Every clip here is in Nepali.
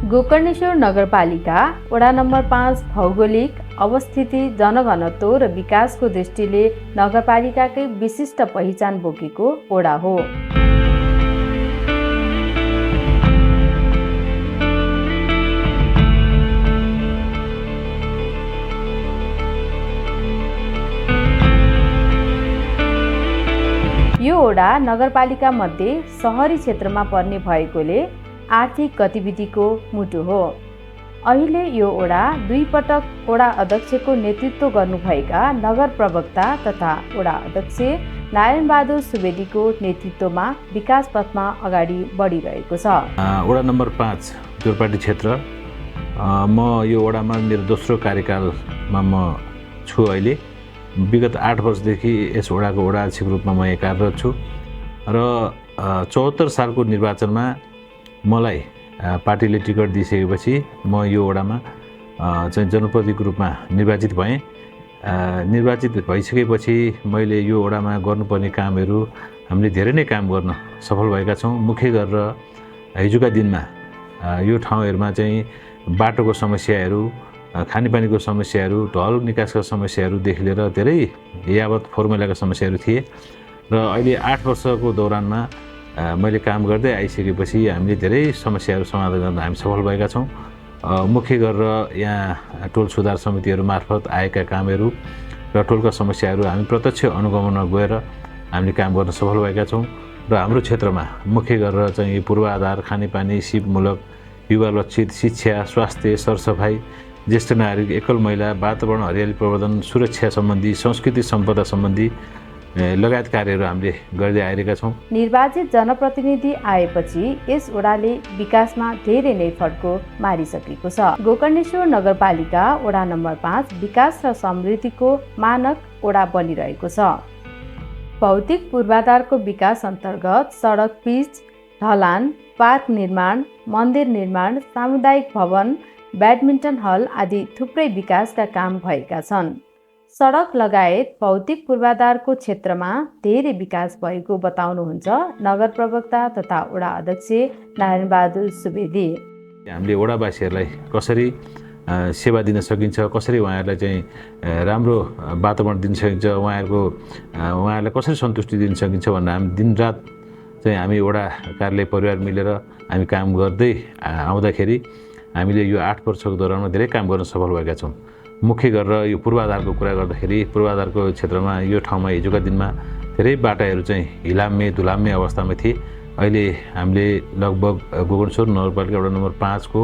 गोकर्णेश्वर नगरपालिका वडा नम्बर 5 भौगोलिक अवस्थिति, जनघनत्व र विकासको दृष्टिले नगरपालिकाकै विशिष्ट पहिचान बोकेको वडा हो। यो वडा नगरपालिका मध्ये सहरी क्षेत्रमा पर्ने भएकोले आर्थिक गतिविधिको मुटु हो। अहिले यो वडा 2 पटक वडा अध्यक्षको नेतृत्व गर्नुभएका नगर प्रवक्ता तथा वडा अध्यक्ष नारायण बहादुर सुवेदीको नेतृत्वमा विकास पथमा अगाडि बढिरहेको छ। वडा नम्बर 5 जोरपाटी क्षेत्र, म यो वडामा मेरो दोस्रो कार्यकालमा म छु। अहिले विगत 8 वर्षदेखि यस वडाको वडा अध्यक्षको रूपमा म कार्यरत छु र 74 सालको निर्वाचनमा मलाई पार्टीले टिकट दिइसकेपछि म यो वडामा चाहिँ जनप्रतिनिधिको रूपमा निर्वाचित भएँ। निर्वाचित भइसकेपछि मैले यो वडामा गर्नुपर्ने कामहरू हामीले धेरै नै काम गर्न सफल भएका छौँ। मुख्य गरेर हिजोका दिनमा यो ठाउँहरूमा चाहिँ बाटोको समस्याहरू, खानेपानीको समस्याहरू, ढल निकासका समस्याहरूदेखि लिएर धेरै यावत फर्मुलाका समस्याहरू थिए र अहिले 8 वर्षको दौरानमा मैले काम गर्दै आइसकेपछि हामीले धेरै समस्याहरू समाधान गर्न हामी सफल भएका छौँ। मुख्य गरेर यहाँ टोल सुधार समितिहरू मार्फत आएका कामहरू र टोलका समस्याहरू हामी प्रत्यक्ष अनुगमनमा गएर हामीले काम गर्न सफल भएका छौँ र हाम्रो क्षेत्रमा मुख्य गरेर चाहिँ पूर्वाधार, खानेपानी, सिपमूलक, युवा लक्षित, शिक्षा, स्वास्थ्य, सरसफाइ, ज्येष्ठ नागरिक, एकल महिला, वातावरण हरियाली प्रवर्धन, सुरक्षा सम्बन्धी, संस्कृति सम्पदा सम्बन्धी लगायत कार्यहरू हामीले गर्दै आइरहेका छौँ। निर्वाचित जनप्रतिनिधि आएपछि यस वडाले विकासमा धेरै नै फड्को मारिसकेको छ। गोकर्णेश्वर नगरपालिका वडा नम्बर 5 विकास र समृद्धिको मानक वडा बनिरहेको छ। भौतिक पूर्वाधारको विकास अन्तर्गत सडक पिच, ढलान, पार्क निर्माण, मन्दिर निर्माण, सामुदायिक भवन, ब्याडमिन्टन हल आदि थुप्रै विकासका काम भएका छन्। सडक लगायत भौतिक पूर्वाधारको क्षेत्रमा धेरै विकास भएको बताउनुहुन्छ नगर प्रवक्ता तथा वडा अध्यक्ष नारायण बहादुर सुवेदी। हामीले वडावासीहरूलाई कसरी सेवा दिन सकिन्छ, कसरी उहाँहरूलाई चाहिँ राम्रो वातावरण दिन सकिन्छ, उहाँहरूलाई कसरी सन्तुष्टि दिन सकिन्छ भनेर हामी दिनरात चाहिँ हामी वडा कार्यालय परिवार मिलेर हामी काम गर्दै आउँदाखेरि हामीले यो 8 वर्षको दौरानमा धेरै काम गर्न सफल भएका छौँ। मुख्य गरेर यो पूर्वाधारको कुरा गर्दाखेरि पूर्वाधारको क्षेत्रमा यो ठाउँमा हिजोका दिनमा धेरै बाटाहरू चाहिँ हिलाम्मे धुलाम्मे अवस्थामा थिए। अहिले हामीले लगभग गोकर्णेश्वर नगरपालिका वडा नम्बर 5 को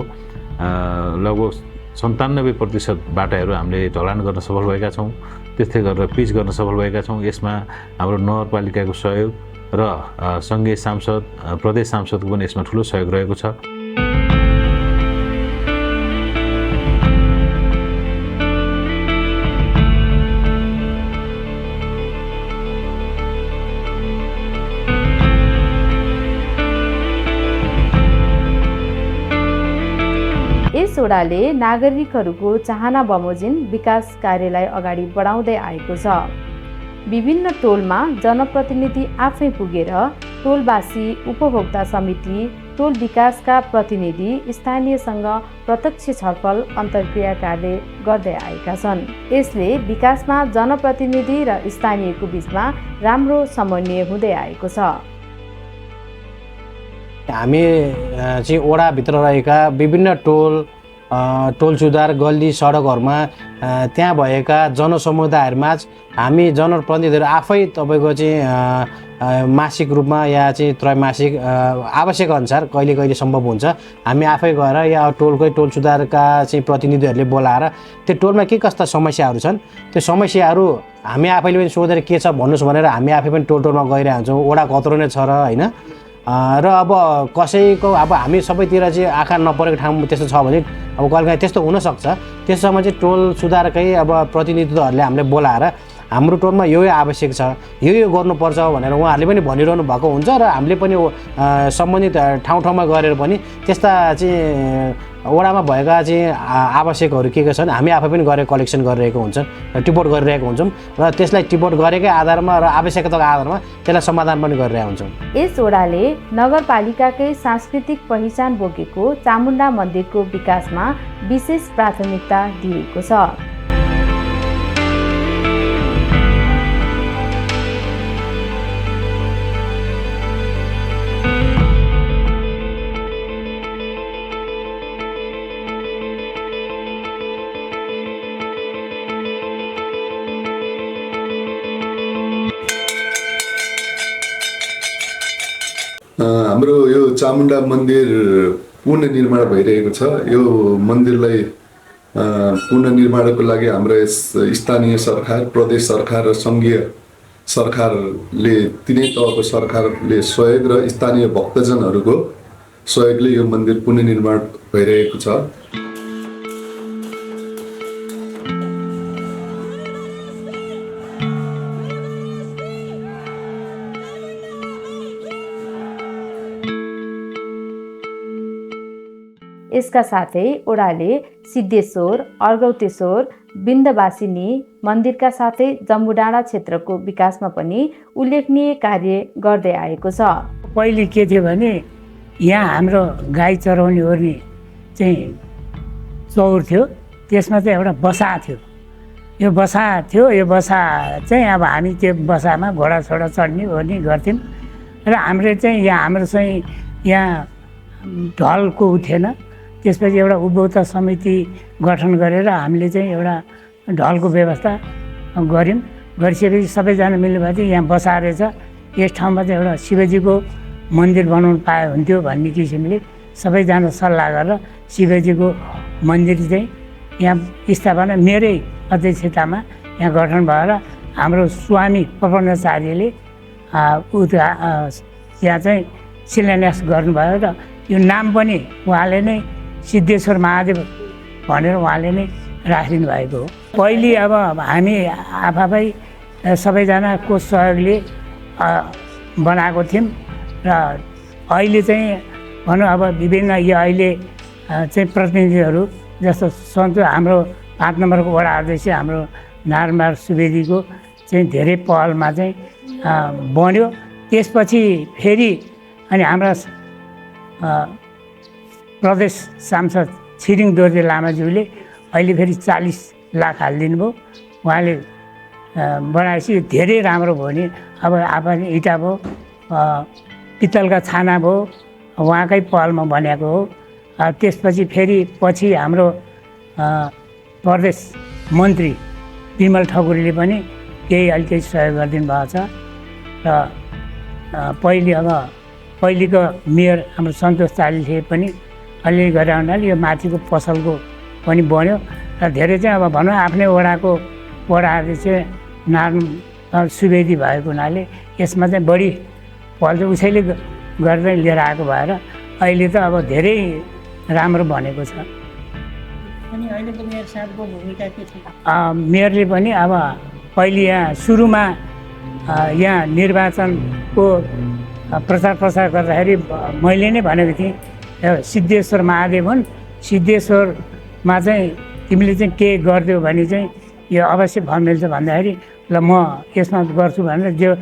लगभग 97% बाटाहरू हामीले ढलान गर्न सफल भएका छौँ। त्यस्तै गरेर पिच गर्न सफल भएका छौँ। यसमा हाम्रो नगरपालिकाको सहयोग र सङ्घीय सांसद, प्रदेश सांसदको पनि यसमा ठुलो सहयोग रहेको छ। यस वडाले नागरिकहरूको चाहना बमोजिम विकास कार्यलाई अगाडि बढाउँदै आएको छ। विभिन्न टोलमा जनप्रतिनिधि आफै पुगेर टोलवासी, उपभोक्ता समिति, टोल विकासका प्रतिनिधि स्थानीयसँग प्रत्यक्ष छलफल अन्तर्क्रिया कार्य गर्दै आएका छन्। यसले विकासमा जनप्रतिनिधि र स्थानीयको बीचमा राम्रो समन्वय हुँदै आएको छ। हामी चाहिँ वडाभित्र रहेका विभिन्न टोल सुधार, गल्ली, सडकहरूमा त्यहाँ भएका जनसमुदायहरूमा हामी जनप्रतिनिधिहरू आफै तपाईँको चाहिँ मासिक रूपमा या चाहिँ त्रैमासिक आवश्यक अनुसार कहिले कहिले सम्भव हुन्छ हामी आफै गएर या टोल सुधारका चाहिँ प्रतिनिधिहरूले बोलाएर त्यो टोलमा के कस्ता समस्याहरू छन् त्यो समस्याहरू हामी आफैले पनि सोधेर के छ भन्नुहोस् भनेर हामी आफै पनि टोलमा गइरहेको हुन्छौँ। वडा कत्रो नै छ र होइन, र अब कसैको अब हामी सबैतिर चाहिँ आँखा नपरेको ठाउँ त्यस्तो छ भने अब कहिलेकाहीँ त्यस्तो हुनसक्छ। त्यसमा चाहिँ टोल सुधारकै अब प्रतिनिधित्वहरूले हामीले बोलाएर हाम्रो टोलमा यो आवश्यक छ, यो गर्नुपर्छ भनेर उहाँहरूले पनि भनिरहनु भएको हुन्छ र हामीले पनि सम्बन्धित ठाउँमा गएर पनि त्यस्ता चाहिँ वडामा भएका चाहिँ आवश्यकहरू के छन् हामी आफै पनि गरेर कलेक्सन गरिरहेको हुन्छौँ र टिपोट गरिरहेको हुन्छौँ र त्यसलाई टिपोट गरेकै आधारमा र आवश्यकताको आधारमा त्यसलाई समाधान पनि गरिरहेका हुन्छौँ। यस ओडाले नगरपालिकाकै सांस्कृतिक पहिचान बोकेको चामुण्डा मन्दिरको विकासमा विशेष प्राथमिकता दिएको छ। हाम्रो यो चामुण्डा मन्दिर पुनर्निर्माण भइरहेको छ। यो मन्दिरलाई पुनर्निर्माणको लागि हाम्रो यस स्थानीय सरकार, प्रदेश सरकार र सङ्घीय सरकारले तिनै तहको सरकारले सहयोग र स्थानीय भक्तजनहरूको सहयोगले यो मन्दिर पुनर्निर्माण भइरहेको छ। यसका साथै ओडाले सिद्धेश्वर, अर्गौतेश्वर, विन्ध्यवासिनी मन्दिरका साथै जम्बुडाँडा क्षेत्रको विकासमा पनि उल्लेखनीय कार्य गर्दै आएको छ। पहिले के थियो भने यहाँ हाम्रो गाई चराउने ओर्ने चाहिँ चौर थियो, त्यसमा चाहिँ एउटा बसा थियो। यो बसा चाहिँ अब हामी त्यो बसामा घोडासोडा चढ्ने ओर्ने गर्थ्यौँ र हाम्रो चाहिँ यहाँ ढलको थिएन। त्यसपछि एउटा उपभोक्ता समिति गठन गरेर हामीले चाहिँ एउटा ढलको व्यवस्था गऱ्यौँ। गरिसकेपछि सबैजना मिल्नुभएको थियो यहाँ बसाएर छ, यस ठाउँमा चाहिँ एउटा शिवजीको मन्दिर बनाउनु पाए हुन्थ्यो भन्ने किसिमले सबैजना सल्लाह गरेर शिवजीको मन्दिर चाहिँ यहाँ स्थापना मेरै अध्यक्षतामा यहाँ गठन भएर हाम्रो स्वामी प्रबन्धाचार्यले यहाँ चाहिँ शिलान्यास गर्नुभयो र यो नाम पनि उहाँले नै सिद्धेश्वर महादेव भनेर उहाँले नै राखिदिनु भएको हो। पहिले अब हामी आफै सबैजनाको सहयोगले बनाएको थियौँ र अहिले चाहिँ भनौँ अब विभिन्न यो अहिले चाहिँ प्रतिनिधिहरू जस्तो सन्चो हाम्रो 5 नम्बरको वडा अध्यक्ष हाम्रो नारायणबहादुर सुवेदीको चाहिँ धेरै पहलमा चाहिँ बन्यो। त्यसपछि फेरि अनि हाम्रा प्रदेश सांसद छिरिङ दोर्जे लामाज्यूले अहिले फेरि 40 लाख हालिदिनु भयो। उहाँले बनाएपछि धेरै राम्रो भयो नि। अब आफै इँटा भयो, पित्तलका छाना भयो, उहाँकै पहलमा बनेको हो। त्यसपछि फेरि पछि हाम्रो प्रदेश मन्त्री विमल ठकुरीले पनि केही अलिकति सहयोग गरिदिनु भएको छ र पहिलेको मेयर हाम्रो सन्तोष चालीले पनि अलिअलि गरेर हुनाले यो माथिको पसलको पनि बन्यो र धेरै चाहिँ अब भनौँ आफ्नै वडाको अध्यक्ष नारायण सुवेदी भएको हुनाले यसमा चाहिँ बढी पहल चाहिँ उसैले गर्दै लिएर आएको भएर अहिले त अब धेरै राम्रो बनेको छ। अनि अहिलेको मेयर साहबको भूमिका के छ? मेयरले पनि अब पहिले यहाँ सुरुमा यहाँ निर्वाचनको प्रचार गर्दाखेरि मैले नै भनेको थिएँ सिद्धेश्वर महादेव हुन्, सिद्धेश्वरमा चाहिँ तिमीले चाहिँ के गरिदियो भने चाहिँ यो अवश्य फल मिल्छ भन्दाखेरि ल म यसमा गर्छु भनेर जो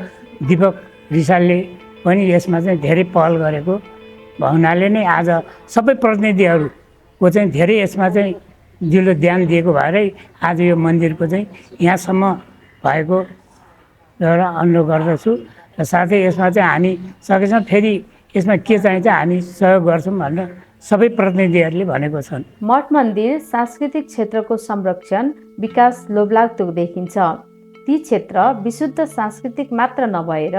दीपक रिसालले पनि यसमा चाहिँ धेरै पहल गरेको हुनाले नै आज सबै प्रतिनिधिहरूको चाहिँ धेरै यसमा चाहिँ दिलो ध्यान दिएको भएरै आज यो मन्दिरको चाहिँ यहाँसम्म भएको र अनुरोध गर्दछु र साथै यसमा चाहिँ हामी सकेसम्म फेरि यसमा के चाहिन्छ हामी सहयोग गर्छौँ भनेर सबै प्रतिनिधिहरूले भनेको छन्। मठ मन्दिर सांस्कृतिक क्षेत्रको संरक्षण विकास लोभलाग्दो देखिन्छ। ती क्षेत्र विशुद्ध सांस्कृतिक मात्र नभएर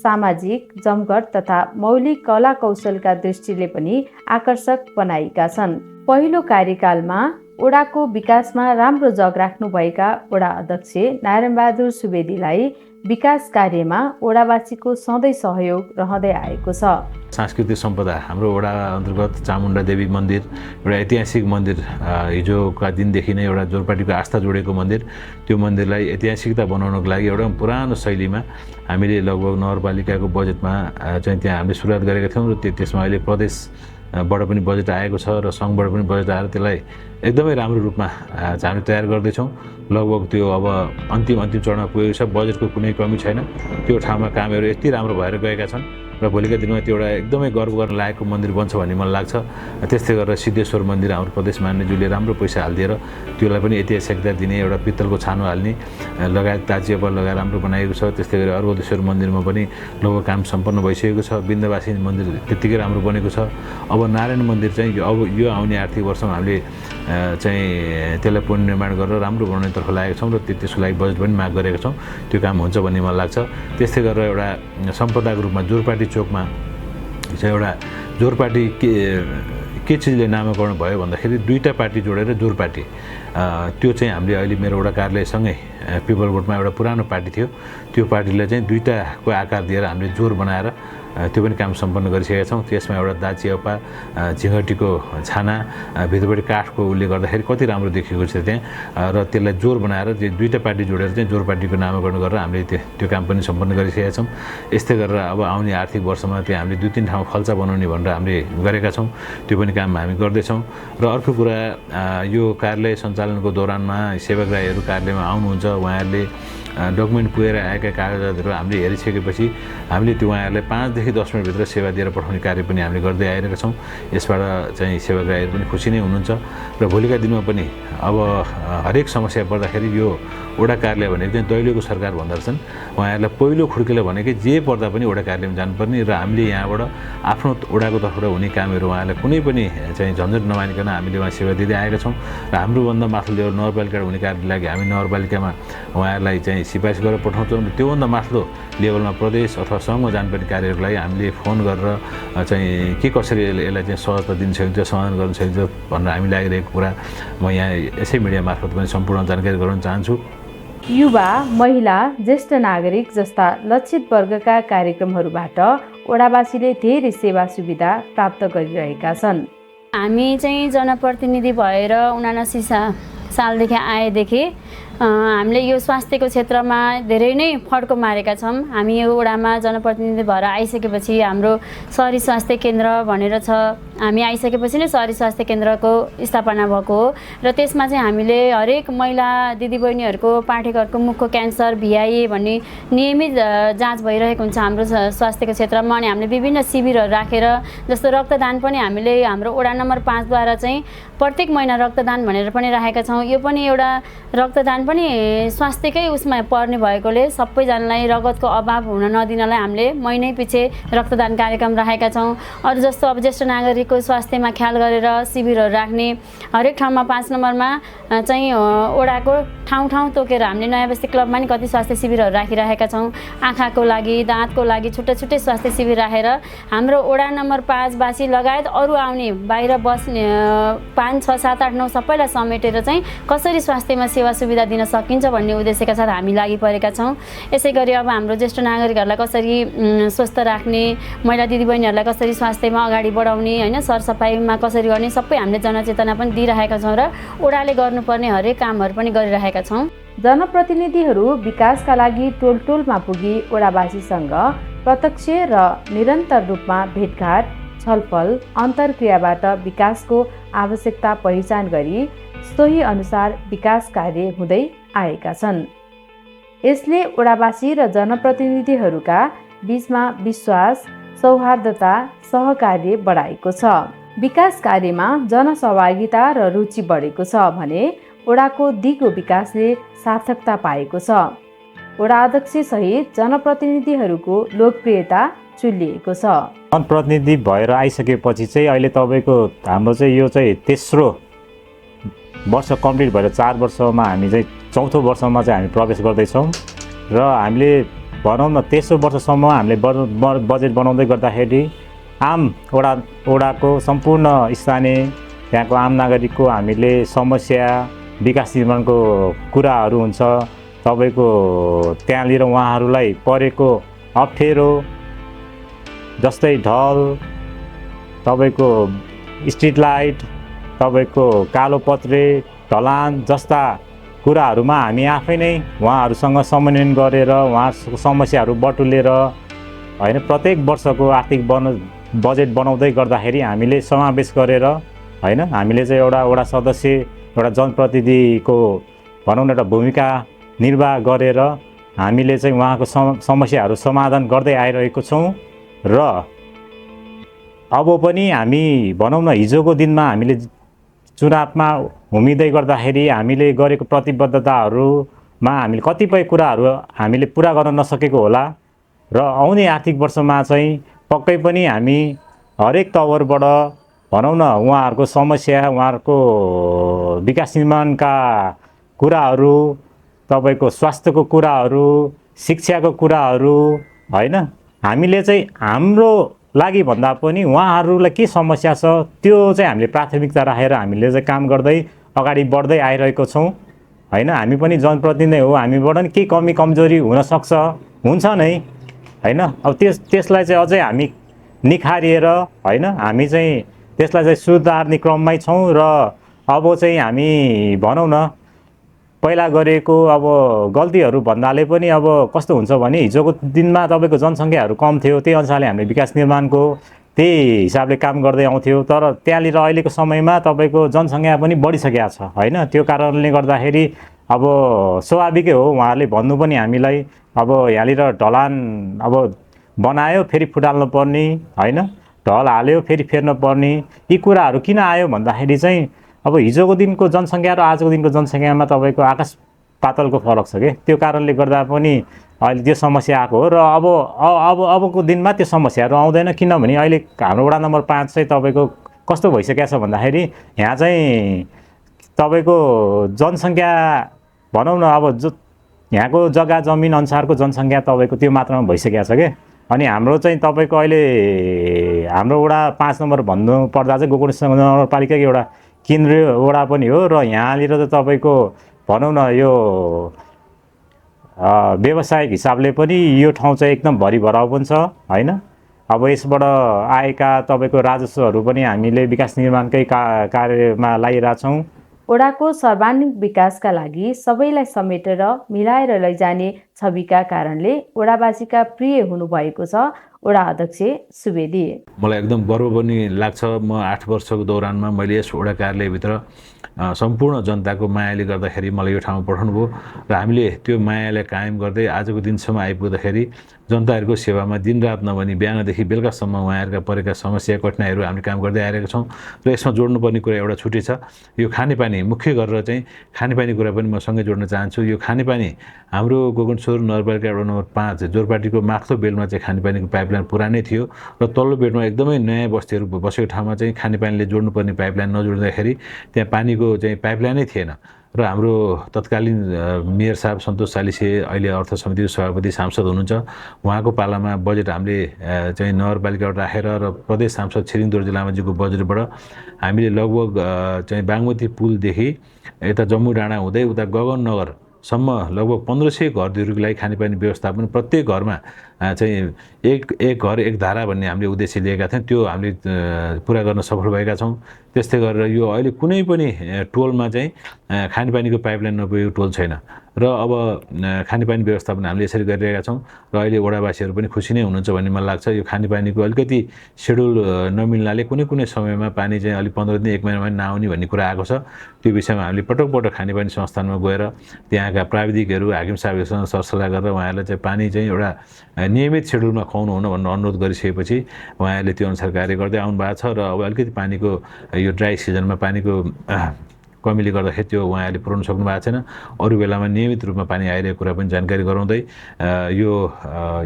सामाजिक, जमघट तथा मौलिक कला कौशलका दृष्टिले पनि आकर्षक बनाएका छन्। पहिलो कार्यकालमा ओडाको विकासमा राम्रो जग राख्नुभएका ओडा अध्यक्ष नारायणबहादुर सुवेदीलाई विकास कार्यमा ओडावासीको सधैँ सहयोग रहँदै आएको छ। सांस्कृतिक सम्पदा हाम्रो वडा अन्तर्गत चामुण्डा देवी मन्दिर एउटा ऐतिहासिक मन्दिर, हिजोका दिनदेखि नै एउटा जोरपाटीको आस्था जोडेको मन्दिर, त्यो मन्दिरलाई ऐतिहासिकता बनाउनको लागि एउटा पुरानो शैलीमा हामीले लगभग नगरपालिकाको बजेटमा चाहिँ त्यहाँ हामीले सुरुवात गरेका थियौँ र त्यसमा अहिले प्रदेशबाट पनि बजेट आएको छ र सङ्घबाट पनि बजेट आएर त्यसलाई एकदमै राम्रो रूपमा हामी तयार गर्दैछौँ। लगभग त्यो अब अन्तिम चरणमा पुगेको छ, बजेटको कुनै कमी छैन। त्यो ठाउँमा कामहरू यति राम्रो भएर गएका छन् र भोलिका दिनमा त्यो एउटा एकदमै गर्व गर्न लायकको मन्दिर बन्छ भन्ने मलाई लाग्छ। त्यस्तै गरेर सिद्धेश्वर मन्दिर हाम्रो प्रदेश मान्यज्यूले राम्रो पैसा हालिदिएर त्यसलाई पनि ऐतिहासिकता दिने एउटा पित्तलको छानो हाल्ने लगायत ताजियापर लगाएर राम्रो बनाएको छ। त्यस्तै गरी अर्बोधेश्वर मन्दिरमा पनि लगभग काम सम्पन्न भइसकेको छ। विन्ध्यवासिनी मन्दिर त्यत्तिकै राम्रो बनेको छ। अब नारायण मन्दिर चाहिँ अब यो आउने आर्थिक वर्षमा हामीले चाहिँ त्यसलाई पुनर्निर्माण गरेर राम्रो बनाउनेतर्फ लागेका छौँ र त्यसको लागि बजेट पनि माग गरेका छौँ। त्यो काम हुन्छ भन्ने मलाई लाग्छ। त्यस्तै गरेर एउटा सम्पदाको रूपमा जोरपाटी चोकमा चाहिँ एउटा जोरपाटी के चिजले नामाकरण भयो भन्दाखेरि दुईवटा पार्टी जोडेर जोरपाटी, त्यो चाहिँ हामीले अहिले मेरो वडा कार्यालयसँगै पिपलकोटमा एउटा पुरानो पार्टी थियो, त्यो पार्टीलाई चाहिँ दुईवटाको आकार दिएर हामीले जोर बनाएर त्यो पनि काम सम्पन्न गरिसकेका छौँ। त्यसमा एउटा दाचियापा झिँगटीको छाना भित्रपट्टि काठको उसले गर्दाखेरि कति राम्रो देखिएको छ त्यहाँ, र त्यसलाई जोर बनाएर दुईवटा पार्टी जोडेर चाहिँ जोर पार्टीको नामाकरण गरेर हामीले त्यो काम पनि सम्पन्न गरिसकेका छौँ। यस्तै गरेर अब आउने आर्थिक वर्षमा त्यहाँ हामीले 2-3 ठाउँ खल्चा बनाउने भनेर हामीले गरेका छौँ, त्यो पनि काम हामी गर्दैछौँ। र अर्को कुरा, यो कार्यालय सञ्चालनको दौरानमा सेवाग्राहीहरू कार्यालयमा आउनुहुन्छ, उहाँहरूले डकुमेन्ट पुगेर आएका कागजातहरू हामीले हेरिसकेपछि हामीले त्यो उहाँहरूलाई 5 देखि 10 मिनटभित्र सेवा दिएर पठाउने कार्य पनि हामीले गर्दै आइरहेका छौँ। यसबाट चाहिँ सेवाग्राहीहरू पनि खुसी नै हुनुहुन्छ र भोलिका दिनमा पनि अब हरेक समस्या पर्दाखेरि यो वडा कार्यालय भनेको चाहिँ दैलोको सरकार भन्दो रहेछन्, उहाँहरूलाई पहिलो खुड्केले भनेकै जे पर्दा पनि वडा कार्यालयमा जानुपर्ने र हामीले यहाँबाट आफ्नो वडाको तर्फबाट हुने कामहरू उहाँहरूलाई कुनै पनि चाहिँ झन्झट नमानिकन हामीले उहाँ सेवा दिँदै आएका छौँ। र हाम्रोभन्दा माथि लेभल नगरपालिकाबाट हुने कार्यको लागि हामी नगरपालिकामा उहाँहरूलाई चाहिँ सिफारिस गरेर पठाउँछौँ। र त्योभन्दा माथिल्लो लेभलमा प्रदेश अथवा सङ्घमा जानुपर्ने कार्यहरूको लागि हामीले फोन गरेर चाहिँ के कसरी यसलाई चाहिँ सहजता दिन सकिन्छ, समाधान गर्न सकिन्छ भनेर हामी लागिरहेको कुरा म यहाँ यसै मिडिया मार्फत पनि सम्पूर्ण जानकारी गराउन चाहन्छु। युवा, महिला, ज्येष्ठ नागरिक जस्ता लक्षित वर्गका कार्यक्रमहरूबाट ओडावासीले धेरै सेवा सुविधा प्राप्त गरिरहेका छन्। हामी चाहिँ जनप्रतिनिधि भएर 79 सालदेखि आएदेखि हामीले यो स्वास्थ्यको क्षेत्रमा धेरै नै फड्को मारेका छौँ। हामी यो वडामा जनप्रतिनिधि भएर आइसकेपछि हाम्रो सहरी स्वास्थ्य केन्द्र भनेर छ, हामी आइसकेपछि नै सहरी स्वास्थ्य केन्द्रको स्थापना भएको हो र त्यसमा चाहिँ हामीले हरेक महिला दिदीबहिनीहरूको पाठेघरको मुखको क्यान्सर, VIA भन्ने नियमित जाँच भइरहेको हुन्छ हाम्रो स्वास्थ्यको क्षेत्रमा। अनि हामीले विभिन्न शिविरहरू राखेर, जस्तो रक्तदान पनि हामीले हाम्रो वडा नम्बर 5 द्वारा चाहिँ प्रत्येक महिना रक्तदान भनेर पनि राखेका छौँ। यो पनि एउटा रक्तदान पनि स्वास्थ्यकै उसमा पर्ने भएकोले सबैजनालाई रगतको अभाव हुन नदिनलाई हामीले महिनै पछि रक्तदान कार्यक्रम राखेका छौँ। अरू जस्तो अब ज्येष्ठ नागरिकको स्वास्थ्यमा ख्याल गरेर शिविरहरू राख्ने, हरेक ठाउँमा 5 नम्बरमा चाहिँ वडाको ठाउँ तोकेर हामीले नयाँ बस्ती क्लबमा नि कति स्वास्थ्य शिविरहरू राखिरहेका छौँ। आँखाको लागि, दाँतको लागि छुट्टै स्वास्थ्य शिविर राखेर हाम्रो वडा नम्बर 5 वासी लगायत अरू आउने बाहिर बस्ने 5, 6, 7, 8, 9 सबैलाई समेटेर चाहिँ कसरी स्वास्थ्यमा सेवा सुविधा दिन सकिन्छ भन्ने उद्देश्यका साथ हामी लागि परेका छौँ। यसै गरी अब हाम्रो ज्येष्ठ नागरिकहरूलाई कसरी स्वस्थ राख्ने, महिला दिदीबहिनीहरूलाई कसरी स्वास्थ्यमा अगाडि बढाउने, होइन, सरसफाइमा कसरी गर्ने, सबै हामीले जनचेतना पनि दिइरहेका छौँ र वडाले गर्नुपर्ने हरेक कामहरू पनि गरिरहेका छौँ। जनप्रतिनिधिहरू विकासका लागि टोलमा पुगी वडावासीसँग प्रत्यक्ष र निरन्तर रूपमा भेटघाट, छलफल, अन्तर्क्रियाबाट विकासको आवश्यकता पहिचान गरी सोही अनुसार विकास कार्य हुँदै आएका छन्। यसले वडावासी र जनप्रतिनिधिहरूका बीचमा विश्वास, सौहार्दता, सहकार्य बढाएको छ। विकास कार्यमा जनसहभागिता र रुचि बढेको छ भने वडाको दिगो विकासले सार्थकता पाएको छ। वडा अध्यक्ष सहित जनप्रतिनिधिहरूको लोकप्रियता चुलिएको छ। जनप्रतिनिधि भएर आइसकेपछि चाहिँ अहिले तपाईँको हाम्रो चाहिँ यो चाहिँ तेस्रो वर्ष कम्प्लिट भएर 4 वर्षमा हामी चाहिँ चौथो वर्षमा चाहिँ हामी प्रवेश गर्दैछौँ र हामीले भनौँ न तेस्रो वर्षसम्म हामीले बजेट बनाउँदै गर्दाखेरि आम वडाको सम्पूर्ण स्थानीय त्यहाँको आम नागरिकको हामीले समस्या विकास निर्माणको कुराहरू हुन्छ तपाईँको त्यहाँनिर उहाँहरूलाई परेको अप्ठ्यारो जस्तै ढल तपाईँको स्ट्रिट लाइट तपाईँको कालोपत्रे ढलान जस्ता कुराहरूमा हामी आफै नै उहाँहरूसँग समन्वयन गरेर उहाँहरूको समस्याहरू बटुलेर होइन प्रत्येक वर्षको आर्थिक बजेट बनाउँदै गर्दाखेरि हामीले समावेश गरेर होइन हामीले चाहिँ एउटा वडा सदस्य एउटा जनप्रतिनिधिको भनौँ न एउटा भूमिका निर्वाह गरेर हामीले चाहिँ उहाँको समस्याहरू समाधान गर्दै आइरहेको छौँ र अब पनि हामी भनौँ न हिजोको दिनमा हामीले चुनावमा उम्मिँदै गर्दाखेरि हामीले गरेको प्रतिबद्धताहरूमा हामीले कतिपय कुराहरू हामीले पुरा गर्न नसकेको होला र आउने आर्थिक वर्षमा चाहिँ पक्कै पनि हामी हरेक तवरबाट भनौँ न उहाँहरूको समस्या उहाँहरूको विकास निर्माणका कुराहरू तपाईँको स्वास्थ्यको कुराहरू शिक्षाको कुराहरू होइन हामीले चाहिँ हाम्रो लागि भन्दा पनि उहाँहरूलाई के समस्या छ त्यो चाहिँ हामीले प्राथमिकता राखेर हामीले चाहिँ काम गर्दै अगाडि बढ्दै आइरहेको छौँ होइन हामी पनि जनप्रतिनिधि हो हामीबाट नि केही कमी कमजोरी हुनसक्छ हुन्छ नै होइन अब त्यसलाई चाहिँ अझै हामी निखारिएर होइन हामी चाहिँ त्यसलाई चाहिँ सुधार्ने क्रममै छौँ र अब चाहिँ हामी भनौँ न पहिला गरेको अब गल्तीहरू भन्नाले पनि अब कस्तो हुन्छ भने हिजोको दिनमा तपाईँको जनसङ्ख्याहरू कम थियो त्यही अनुसारले हामीले विकास निर्माणको त्यही हिसाबले काम गर्दै आउँथ्यो तर त्यहाँनिर अहिलेको समयमा तपाईँको जनसङ्ख्या पनि बढिसकेको छ होइन त्यो कारणले गर्दाखेरि अब स्वाभाविकै हो उहाँहरूले भन्नु पनि हामीलाई अब यहाँनिर ढलान अब बनायो फेरि फुटाल्नु पर्ने होइन ढल हाल्यो फेरि फेर्नु पर्ने यी कुराहरू किन आयो भन्दाखेरि चाहिँ अब हिजोको दिनको जनसङ्ख्या र आजको दिनको जनसङ्ख्यामा तपाईँको आकाश पातलको फरक छ के त्यो कारणले गर्दा पनि अहिले त्यो समस्या आएको हो र अबको दिनमा त्यो समस्याहरू आउँदैन किनभने अहिले हाम्रो वडा नम्बर 5 चाहिँ तपाईँको कस्तो भइसकेको छ भन्दाखेरि यहाँ चाहिँ तपाईँको जनसङ्ख्या भनौँ न अब यहाँको जग्गा जमिन अनुसारको जनसङ्ख्या तपाईँको त्यो मात्रामा भइसकेको छ के अनि हाम्रो चाहिँ तपाईँको अहिले हाम्रो वडा 5 नम्बर भन्नु पर्दा चाहिँ गोकर्णेश्वर नगरपालिकाको एउटा केन्द्रीय वडा पनि हो र यहाँनिर त तपाईँको भनौँ न यो व्यावसायिक हिसाबले पनि यो ठाउँ चाहिँ एकदम भरिभराउ पनि छ होइन अब यसबाट आएका तपाईँको राजस्वहरू पनि हामीले विकास निर्माणकै कार्यमा लगाइरहेछौँ ओडाको सर्वाङ्गीण विकासका लागि सबैलाई समेटेर मिलाएर लैजाने छविका कारणले ओडावासीका प्रिय हुनुभएको छ ओडा अध्यक्ष सुवेदी। मलाई एकदम गर्व पनि लाग्छ म 8 वर्षको दौरानमा मैले यस ओडा कार्यालयभित्र सम्पूर्ण जनताको मायाले गर्दाखेरि मलाई यो ठाउँमा पठाउनु भयो र हामीले त्यो मायालाई कायम गर्दै आजको दिनसम्म आइपुग्दाखेरि जनताहरूको सेवामा दिनरात नभनी बिहानदेखि बेलुकासम्म उहाँहरूका परेका समस्या कठिनाइहरू हामीले काम गर्दै आइरहेका छौँ र यसमा जोड्नुपर्ने कुरा एउटा छुट्टै छ यो खानेपानी मुख्य गरेर चाहिँ खानेपानी कुरा पनि म सँगै जोड्न चाहन्छु यो खानेपानी हाम्रो गोकर्णेश्वर नगरपालिका वडा नम्बर 5 जोरपाटीको माथिल्लो बेडमा चाहिँ खानेपानीको पाइपलाइन पुरानै थियो र तल्लो बेडमा एकदमै नयाँ बस्तीहरू बसेको ठाउँमा चाहिँ खानेपानीले जोड्नुपर्ने पाइपलाइन नजोड्दाखेरि त्यहाँ पानीको चाहिँ पाइपलाइनै थिएन र हाम्रो तत्कालीन मेयर साहब सन्तोष चालिसे अहिले अर्थ समितिको सभापति सांसद हुनुहुन्छ उहाँको पालामा बजेट हामीले चाहिँ नगरपालिकाबाट राखेर र प्रदेश सांसद छिरिङ दोर्जे लामाजीको बजेटबाट हामीले लगभग चाहिँ बागमती पुलदेखि यता जम्मू डाँडा हुँदै उता गगननगरसम्म लगभग 1500 घरहरूको लागि खानेपानी व्यवस्थापन प्रत्येक घरमा चाहिँ एक घर एक धारा भन्ने हामीले उद्देश्य लिएका थियौँ त्यो हामीले पुरा गर्न सफल भएका छौँ। त्यस्तै गरेर यो अहिले कुनै पनि टोलमा चाहिँ खानेपानीको पाइपलाइन नपुगेको टोल छैन र अब खानेपानी व्यवस्थापन हामीले यसरी गरिरहेका छौँ र अहिले वडावासीहरू पनि खुसी नै हुनुहुन्छ भन्ने मलाई लाग्छ। यो खानेपानीको अलिकति सेड्युल नमिल्नाले कुनै कुनै समयमा पानी चाहिँ अलिक 15 दिन 1 महिनामा नआउने भन्ने कुरा आएको छ। त्यो विषयमा हामीले पटक पटक खानेपानी संस्थानमा गएर त्यहाँका प्राविधिकहरू हाकिम साहबहरूसँग सरसल्लाह गरेर उहाँहरूलाई चाहिँ पानी चाहिँ एउटा नियमित सेड्युलमा खुवाउनु हुन भन्ने अनुरोध गरिसकेपछि उहाँहरूले त्यो अनुसार कार्य गर्दै आउनु भएको छ र अब अलिकति पानीको यो ड्राई सिजनमा पानीको कमीले गर्दाखेरि त्यो उहाँहरूले पुर्याउन सक्नु भएको छैन। अरू बेलामा नियमित रूपमा पानी आइरहेको कुरा पनि जानकारी गराउँदै यो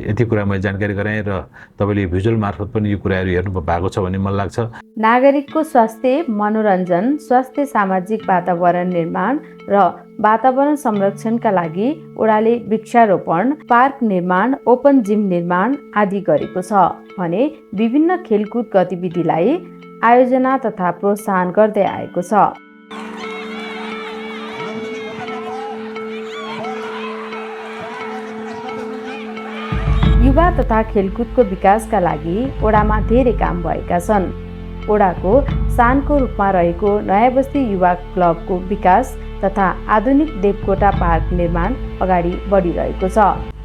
यति कुरा मैले जानकारी गराएँ र तपाईँले भिजुअल मार्फत पनि यो कुराहरू हेर्नु भएको छ भन्ने मलाई लाग्छ। नागरिकको स्वास्थ्य मनोरञ्जन स्वास्थ्य सामाजिक वातावरण निर्माण र वातावरण संरक्षणका लागि ओडाले वृक्षारोपण पार्क निर्माण ओपन जिम निर्माण आदि गरेको छ भने विभिन्न खेलकुद गतिविधिलाई आयोजना तथा प्रोत्साहन गर्दै आएको छ। युवा तथा खेलकुदको विकासका लागि ओडामा धेरै काम भएका छन्। ओडाको सानको रूपमा रहेको नयाँ बस्ती युवा क्लबको विकास तथा आधुनिक देवकोटा पार्क निर्माण अगाडि बढिरहेको छ।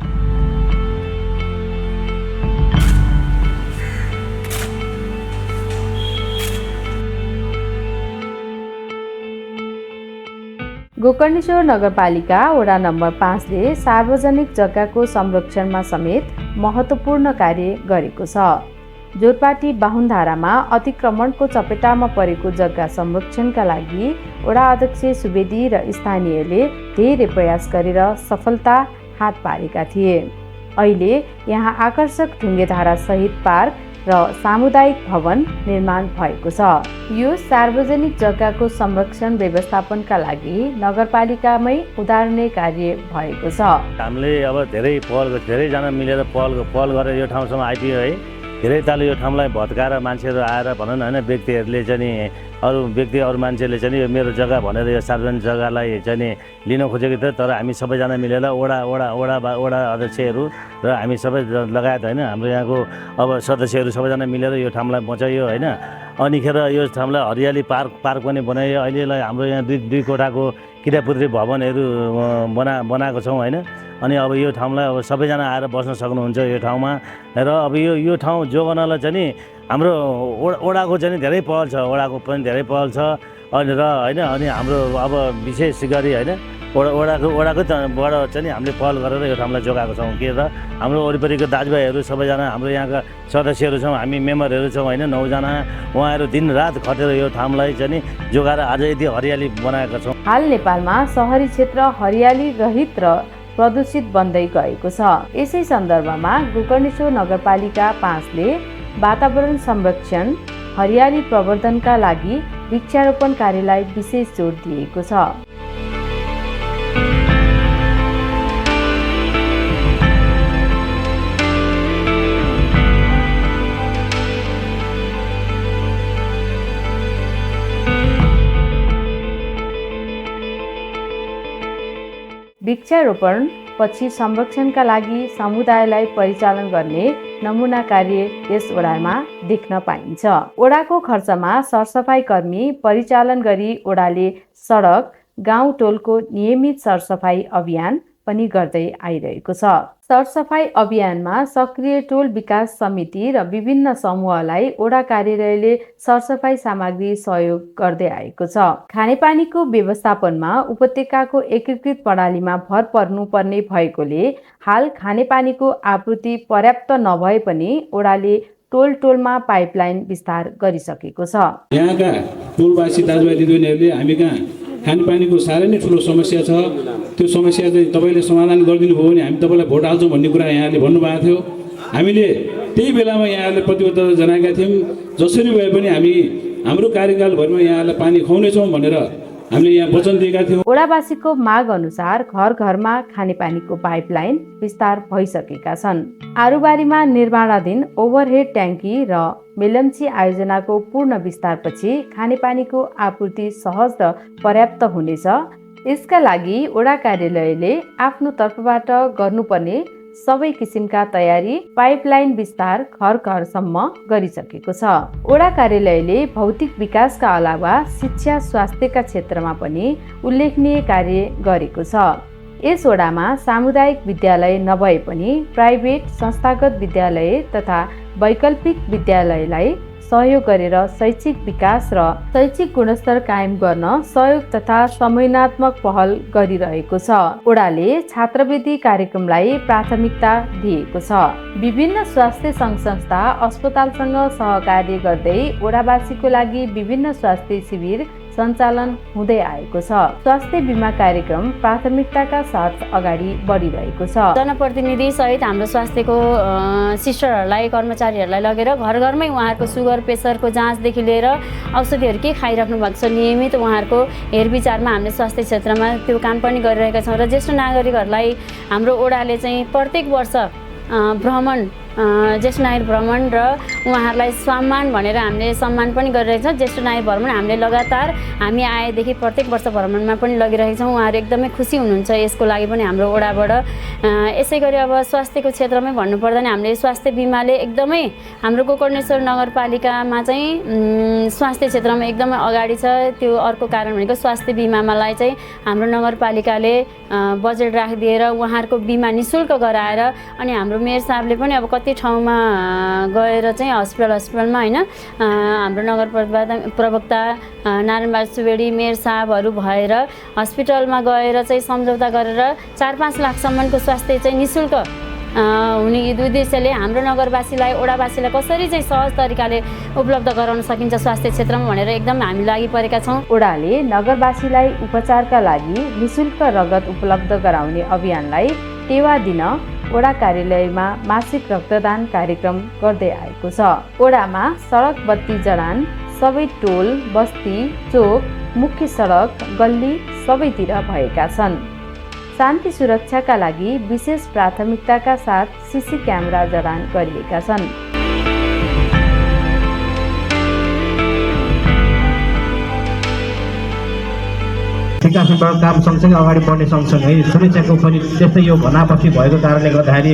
गोकर्णेश्वर नगरपालिका वडा नम्बर 5 ले सार्वजनिक जग्गाको संरक्षणमा समेत महत्त्वपूर्ण कार्य गरेको छ। जोरपाटी बाहुनधारामा अतिक्रमणको चपेटामा परेको जग्गा संरक्षणका लागि वडा अध्यक्ष सुवेदी र स्थानीयले धेरै प्रयास गरेर सफलता हात पारेका थिए। अहिले यहाँ आकर्षक ढुङ्गेधारा सहित पार्क र सामुदायिक भवन निर्माण भएको छ। यो सार्वजनिक जग्गाको संरक्षण व्यवस्थापनका लागि नगरपालिकामै उदाहरणीय कार्य भएको छ। हामीले अब धेरैजना मिलेर पहल गरेर यो ठाउँसम्म आइपुग्यो है। धेरै तालु यो ठाउँलाई भत्काएर मान्छेहरू आएर भनौँ न होइन, व्यक्तिहरूले चाहिँ अरू मान्छेले चाहिँ यो मेरो जग्गा भनेर यो सार्वजनिक जग्गालाई चाहिँ लिन खोजेको थियो। तर हामी सबैजना मिलेर वडा अध्यक्षहरू र हामी सबै लगायत होइन, हाम्रो यहाँको अब सदस्यहरू सबैजना मिलेर यो ठाउँलाई बचाइयो होइन। अनिखेर यो ठाउँलाई हरियाली पार्क पनि बनाइयो। अहिले हाम्रो यहाँ दुई कोठाको किरापुत्री भवनहरू बनाएको छौँ होइन। अनि अब यो ठाउँलाई अब सबैजना आएर बस्न सक्नुहुन्छ यो ठाउँमा। र अब यो ठाउँ जोगाउनलाई चाहिँ हाम्रो ओडाको चाहिँ धेरै पहल छ, ओडाको पनि धेरै पहल छ। अनि होइन हाम्रो अब विशेष गरी होइन ओडाकै बाट चाहिँ हामीले पहल गरेर यो ठाउँलाई जोगाएको छौँ। के त हाम्रो वरिपरिको दाजुभाइहरू सबैजना हाम्रो यहाँका सदस्यहरू छौँ, हामी मेम्बरहरू छौँ होइन, 9 जना। उहाँहरू दिनरात खटेर यो ठाउँलाई चाहिँ जोगाएर आज यति हरियाली बनाएका छौँ। हाल नेपालमा सहरी क्षेत्र हरियाली रहित र प्रदूषित बन्दै गएको छ। यसै सन्दर्भमा गोकर्णेश्वर नगरपालिका 5 ले वातावरण संरक्षण हरियाली प्रवर्धनका लागि वृक्षारोपण कार्यलाई विशेष जोड दिएको छ। वृक्षारोपण पछि संरक्षणका लागि समुदायलाई परिचालन गर्ने नमुना कार्य यस वडामा देख्न पाइन्छ। वडाको खर्चमा सरसफाई कर्मी परिचालन गरी वडाले सडक गाउँ टोलको नियमित सरसफाई अभियान पनि गर्दै आइरहेको छ। सरसफाई अभियानमा सक्रिय टोल विकास समिति र विभिन्न समूहलाई वडा कार्यालयले सरसफाई सामग्री सहयोग गर्दै आएको छ। खानेपानीको व्यवस्थापनमा उपत्यकाको एकीकृत प्रणालीमा भर पर्नुपर्ने भएकोले हाल खानेपानीको आपूर्ति पर्याप्त नभए पनि वडाले टोलमा पाइपलाइन विस्तार गरिसकेको छ। यहाँका टोलवासी दाजुभाइ दिदीबहिनीहरूले हामी कहाँ खानेपानीको साह्रै नै ठुलो समस्या छ। त्यो समस्या चाहिँ तपाईँले समाधान गरिदिनु भयो भने हामी तपाईँलाई भोट हाल्छौँ भन्ने कुरा यहाँले भन्नुभएको थियो। हामीले त्यही बेलामा यहाँहरूले प्रतिबद्धता जनाएका थियौँ, जसरी भए पनि हामी हाम्रो कार्यकालभरिमा यहाँलाई पानी खुवाउनेछौँ भनेर हामीले यहाँ वचन दिएका थियौँ। वडावासीको माग अनुसार घर घरमा खानेपानीको पाइपलाइन विस्तार भइसकेका छन्। आरुबारीमा निर्माणाधीन ओभरहेड ट्याङ्की र मेलम्ची आयोजनाको पूर्ण विस्तारपछि खानेपानीको आपूर्ति सहज र पर्याप्त हुनेछ। यसका लागि वडा कार्यालयले आफ्नो तर्फबाट गर्नुपर्ने सबै किसिमका तयारी पाइपलाइन विस्तार घर घरसम्म गरिसकेको छ। वडा कार्यालयले भौतिक विकासका अलावा शिक्षा स्वास्थ्यका क्षेत्रमा पनि उल्लेखनीय कार्य गरेको छ। यस वडामा सामुदायिक विद्यालय नभए पनि प्राइभेट संस्थागत विद्यालय तथा वैकल्पिक विद्यालयलाई सहयोग गरेर शैक्षिक विकास र शैक्षिक गुणस्तर कायम गर्न सहयोग तथा समन्वयात्मक पहल गरिरहेको छ। वडाले छात्रवृत्ति कार्यक्रमलाई प्राथमिकता दिएको छ। विभिन्न स्वास्थ्य सङ्घ संस्था अस्पतालसँग सहकार्य गर्दै वडावासीको लागि विभिन्न स्वास्थ्य शिविर सञ्चालन हुँदै आएको छ। स्वास्थ्य बिमा कार्यक्रम प्राथमिकताका साथ अगाडि बढिरहेको छ। जनप्रतिनिधि सहित हाम्रो स्वास्थ्यको सिस्टरहरूलाई कर्मचारीहरूलाई लगेर घर घरमै उहाँहरूको सुगर प्रेसरको जाँचदेखि लिएर औषधिहरू के खाइराख्नु भएको छ नियमित उहाँहरूको हेरविचारमा हामीले स्वास्थ्य क्षेत्रमा त्यो काम पनि गरिरहेका छौँ। र ज्येष्ठ नागरिकहरूलाई हाम्रो वडाले चाहिँ प्रत्येक वर्ष भ्रमण ज्येष्ठ नागरिक भ्रमण र उहाँहरूलाई सम्मान भनेर हामीले सम्मान पनि गरिरहेको छौँ। ज्येष्ठ नागरिक भ्रमण हामीले लगातार हामी आएदेखि प्रत्येक वर्ष भ्रमणमा पनि लगिरहेको छौँ। उहाँहरू एकदमै खुसी हुनुहुन्छ यसको लागि पनि हाम्रो ओडाबाट। यसै गरी अब स्वास्थ्यको क्षेत्रमै भन्नुपर्दा नि हामीले स्वास्थ्य बिमाले एकदमै हाम्रो गोकर्णेश्वर नगरपालिकामा चाहिँ स्वास्थ्य क्षेत्रमा एकदमै अगाडि छ। त्यो अर्को कारण भनेको स्वास्थ्य बिमालाई चाहिँ हाम्रो नगरपालिकाले बजेट राखिदिएर उहाँहरूको बिमा निःशुल्क गराएर अनि हाम्रो मेयर साहबले पनि अब कति ठाउँमा गएर चाहिँ हस्पिटलमा होइन हाम्रो नगर प्रवक्ता नारायणबहादुर सुवेदी मेयर साहबहरू भएर हस्पिटलमा गएर चाहिँ सम्झौता गरेर 4-5 लाखसम्मको स्वास्थ्य चाहिँ निःशुल्क हुने उद्देश्यले हाम्रो नगरवासीलाई ओडावासीलाई कसरी चाहिँ सहज तरिकाले उपलब्ध गराउन सकिन्छ स्वास्थ्य क्षेत्रमा भनेर एकदम हामी लागि परेका छौँ। ओडाले नगरवासीलाई उपचारका लागि निःशुल्क रगत उपलब्ध गराउने अभियानलाई टेवा दिन ओडा कार्यालयमा मासिक रक्तदान कार्यक्रम गर्दै आएको छ। ओडामा सडक बत्ती जडान सबै टोल बस्ती चोक मुख्य सडक गल्ली सबैतिर भएका छन्। शान्ति सुरक्षाका लागि विशेष प्राथमिकताका साथ सीसी क्यामेरा जडान गरिएका छन्। विकास विभाग काम सँगसँगै अगाडि बढ्ने सँगसँगै सुरक्षाको पनि त्यस्तै यो घटनापछि भएको कारणले गर्दाखेरि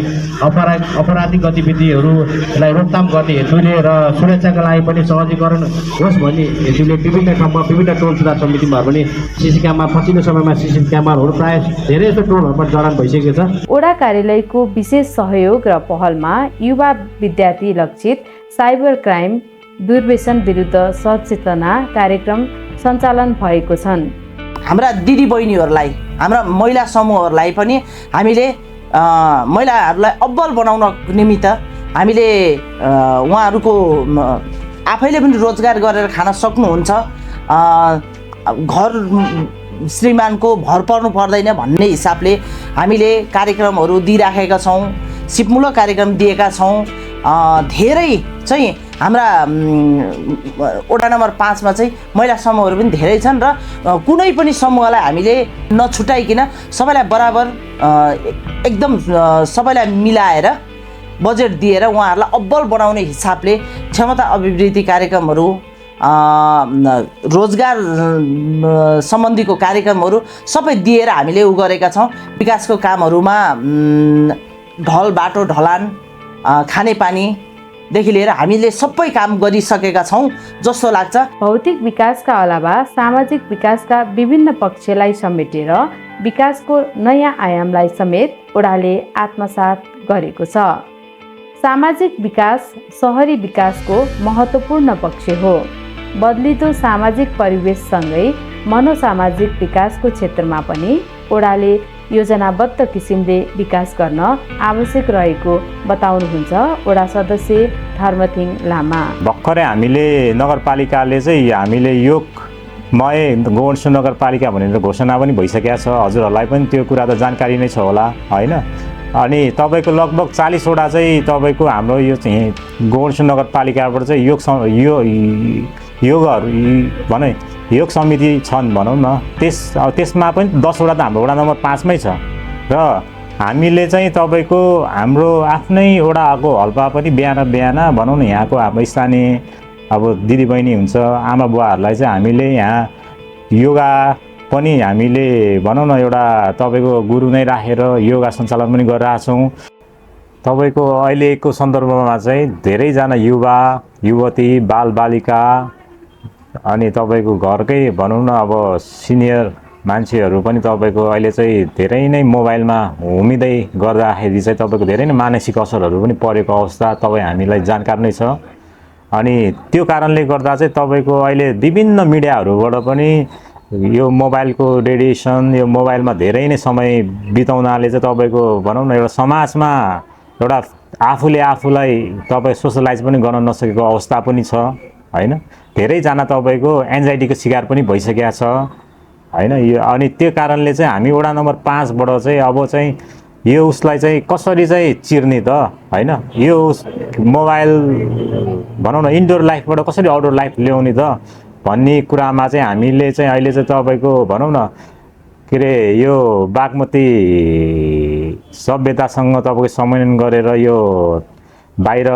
अपराधिक गतिविधिहरूलाई रोकथाम गर्ने हेतुले र सुरक्षाका लागि पनि सहजीकरण होस् भन्ने हेतुले विभिन्न ठाउँमा विभिन्न टोल सुधार समितिमा पनि सीसी क्यामेरा पछिल्लो समयमा सीसी क्यामेराहरू प्राय धेरै जस्तो टोलहरूमा जडान भइसकेको छ। ओडा कार्यालयको विशेष सहयोग र पहलमा युवा विद्यार्थी लक्षित साइबर क्राइम दुर्व्यसन विरुद्ध सचेतना कार्यक्रम सञ्चालन भएको छन्। हाम्रा दिदी बहिनीहरूलाई हाम्रा महिला समूहहरूलाई पनि हामीले महिलाहरूलाई अब्बल बनाउन निमित्त हामीले उहाँहरूको आफैले पनि रोजगार गरेर खान सक्नुहुन्छ, घर श्रीमानको भर पर्नु पर्दैन भन्ने हिसाबले हामीले कार्यक्रमहरू दिइराखेका छौँ, सिपमूलक कार्यक्रम दिएका छौँ। धेरै चाहिँ हाम्रा वडा नम्बर 5 मा चाहिँ महिला समूहहरू पनि धेरै छन् र कुनै पनि समूहलाई हामीले नछुटाइकन सबैलाई बराबर एकदम सबैलाई मिलाएर बजेट दिएर उहाँहरूलाई अब्बल बनाउने हिसाबले क्षमता अभिवृद्धि कार्यक्रमहरू रोजगार सम्बन्धीको कार्यक्रमहरू सबै दिएर हामीले गरेका छौँ। विकासको कामहरूमा ढल बाटो ढलान खानेपानीदेखि लिएर हामीले सबै काम गरिसकेका छौँ जस्तो लाग्छ। भौतिक विकासका अलावा सामाजिक विकासका विभिन्न पक्षलाई समेटेर विकासको नयाँ आयामलाई समेत ओडाले आत्मसात गरेको छ। सामाजिक विकास सहरी विकासको महत्त्वपूर्ण पक्ष हो। बदलिदो सामाजिक परिवेशसँगै मनोसामाजिक विकासको क्षेत्रमा पनि ओडाले योजनाबद्ध किसिमले विकास गर्न आवश्यक रहेको बताउनुहुन्छ ओडा सदस्य धर्मथिङ लामा। भर्खरै हामीले नगरपालिकाले चाहिँ हामीले योगमय गोकर्णेश्वर नगरपालिका भनेर घोषणा पनि भइसकेको छ। हजुरहरूलाई पनि त्यो कुरा त जानकारी नै छ होला होइन। अनि तपाईँको लगभग 40 वटा चाहिँ तपाईँको हाम्रो यो चाहिँ गोकर्णेश्वर नगरपालिकाबाट चाहिँ योगहरू भने योग समिति छन् भनौँ न। त्यसमा पनि 10 वटा त हाम्रो वडा नम्बर 5 मै छ र हामीले चाहिँ तपाईँको हाम्रो आफ्नै वडाको हल्पा पनि बिहान भनौँ न यहाँको हाम्रो स्थानीय अब दिदीबहिनी हुन्छ आमा बुवाहरूलाई चाहिँ हामीले यहाँ योगा पनि हामीले भनौँ न एउटा तपाईँको गुरु नै राखेर योगा सञ्चालन पनि गरिरहेछौँ। तपाईँको अहिलेको सन्दर्भमा चाहिँ धेरैजना युवा युवती बालबालिका अनि तपाईँको घरकै भनौँ न अब सिनियर मान्छेहरू पनि तपाईँको अहिले चाहिँ धेरै नै मोबाइलमा हुमिँदै गर्दाखेरि चाहिँ तपाईँको धेरै नै मानसिक असरहरू पनि परेको अवस्था तपाईँ हामीलाई जानकार नै छ। अनि त्यो कारणले गर्दा चाहिँ तपाईँको अहिले विभिन्न मिडियाहरूबाट पनि यो मोबाइलको रेडिएसन यो मोबाइलमा धेरै नै समय बिताउनाले चाहिँ तपाईँको भनौँ न एउटा समाजमा एउटा आफूले आफूलाई तपाईँ सोसलाइज पनि गर्न नसकेको अवस्था पनि छ होइन। धेरैजना तपाईँको एन्जाइटीको शिकार पनि भइसकेको छ होइन। यो अनि त्यो कारणले चाहिँ हामी वडा नम्बर 5 बाट चाहिँ अब चाहिँ यो उसलाई चाहिँ कसरी चाहिँ चिर्ने त होइन। यो मोबाइल भनौँ न इन्डोर लाइफबाट कसरी आउटडोर लाइफ ल्याउने त भन्ने कुरामा चाहिँ हामीले चाहिँ अहिले चाहिँ तपाईँको भनौँ न के अरे यो बागमती सभ्यतासँग तपाईँको समन्वय गरेर यो बाहिर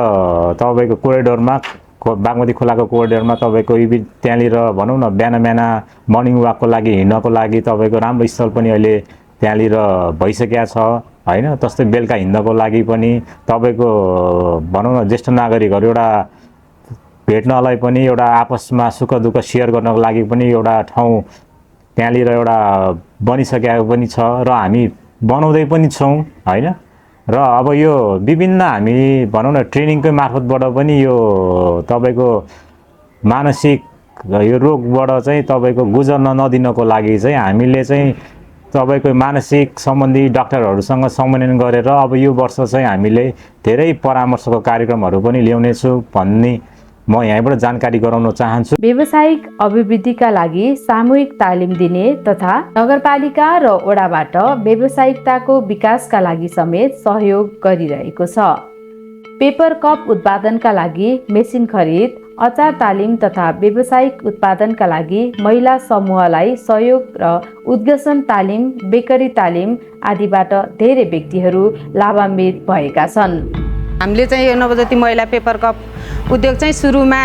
तपाईँको कोरिडोरमा बागमती खोलाको कोरिडोरमा तपाईँको त्यहाँनिर भनौँ न बिहान मर्निङ वाकको लागि हिँड्नको लागि तपाईँको राम्रो स्थल पनि अहिले त्यहाँनिर भइसकेको छ होइन। जस्तै बेलुका हिँड्नको लागि पनि तपाईँको भनौँ न ज्येष्ठ नागरिकहरू एउटा भेट्नलाई पनि एउटा आपसमा सुख दुःख सेयर गर्नको लागि पनि एउटा ठाउँ त्यहाँनिर एउटा बनिसकेको पनि छ र हामी बनाउँदै पनि छौँ होइन। र अब यो विभिन्न हामी भनौँ न ट्रेनिङकै मार्फतबाट पनि यो तपाईँको मानसिक यो रोगबाट चाहिँ तपाईँको गुजर्न नदिनको लागि चाहिँ हामीले चाहिँ तपाईँको मानसिक सम्बन्धी डाक्टरहरूसँग समन्वय गरेर अब यो वर्ष चाहिँ हामीले धेरै परामर्शको कार्यक्रमहरू पनि ल्याउनेछु भन्ने म यहाँबाट जानकारी गराउन चाहन्छु। व्यावसायिक अभिवृद्धिका लागि सामूहिक तालिम दिने तथा नगरपालिका र वडाबाट व्यावसायिकताको विकासका लागि समेत सहयोग गरिरहेको छ। पेपर कप उत्पादनका लागि मेसिन खरिद, अचार तालिम तथा व्यावसायिक उत्पादनका लागि महिला समूहलाई सहयोग र उद्घोषण तालिम, बेकरी तालिम आदिबाट धेरै व्यक्तिहरू लाभान्वित भएका छन्। हामीले चाहिँ यो नवज्योति महिला पेपर कप उद्योग चाहिँ सुरुमा